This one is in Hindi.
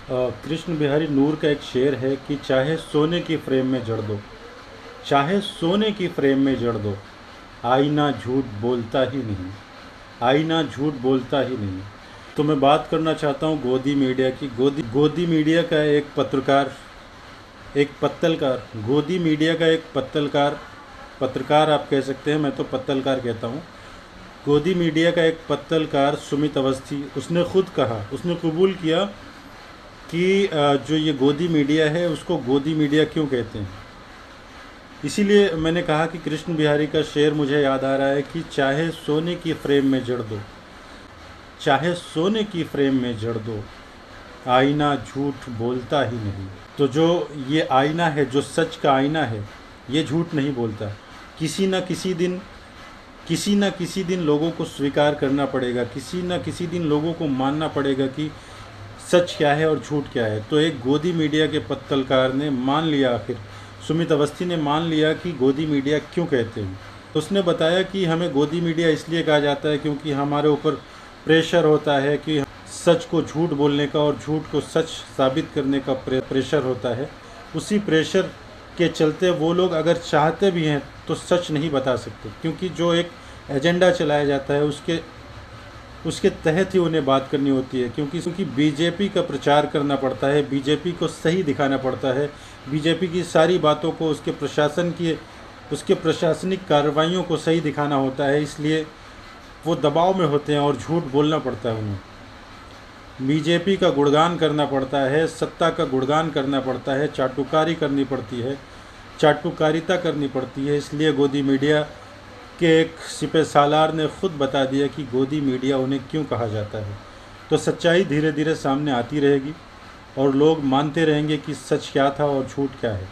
कृष्ण बिहारी नूर का एक शेर है कि चाहे सोने की फ्रेम में जड़ दो, चाहे सोने की फ्रेम में जड़ दो, आईना झूठ बोलता ही नहीं, आईना झूठ बोलता ही नहीं। तो मैं बात करना चाहता हूँ गोदी मीडिया की। गोदी मीडिया का एक पत्रकार, एक पत्तलकार, गोदी मीडिया का एक पत्तलकार, पत्रकार आप कह सकते हैं, मैं तो पत्तलकार कहता हूँ। गोदी मीडिया का एक पत्तलकार सुमित अवस्थी, उसने खुद कहा, उसने कबूल किया कि जो ये गोदी मीडिया है उसको गोदी मीडिया क्यों कहते हैं। इसीलिए मैंने कहा कि कृष्ण बिहारी का शेर मुझे याद आ रहा है कि चाहे सोने की फ्रेम में जड़ दो, चाहे सोने की फ्रेम में जड़ दो, आईना झूठ बोलता ही नहीं। तो जो ये आईना है, जो सच का आईना है, ये झूठ नहीं बोलता। किसी न किसी दिन लोगों को स्वीकार करना पड़ेगा, किसी न किसी दिन लोगों को मानना पड़ेगा कि सच क्या है और झूठ क्या है। तो एक गोदी मीडिया के पत्तलकार ने मान लिया, आखिर सुमित अवस्थी ने मान लिया कि गोदी मीडिया क्यों कहते हैं। तो उसने बताया कि हमें गोदी मीडिया इसलिए कहा जाता है क्योंकि हमारे ऊपर प्रेशर होता है कि सच को झूठ बोलने का और झूठ को सच साबित करने का प्रेशर होता है। उसी प्रेशर के चलते वो लोग अगर चाहते भी हैं तो सच नहीं बता सकते, क्योंकि जो एक एजेंडा चलाया जाता है उसके तहत ही उन्हें बात करनी होती है। क्योंकि बीजेपी का प्रचार करना पड़ता है, बीजेपी को सही दिखाना पड़ता है, बीजेपी की सारी बातों को, उसके प्रशासनिक कार्रवाइयों को सही दिखाना होता है। इसलिए वो दबाव में होते हैं और झूठ बोलना पड़ता है उन्हें। बीजेपी का गुणगान करना पड़ता है, सत्ता का गुणगान करना पड़ता है, चाटुकारी करनी पड़ती है, चाटुकारिता करनी पड़ती है। इसलिए गोदी मीडिया के एक सिपह सालार ने खुद बता दिया कि गोदी मीडिया उन्हें क्यों कहा जाता है। तो सच्चाई धीरे धीरे सामने आती रहेगी और लोग मानते रहेंगे कि सच क्या था और झूठ क्या है।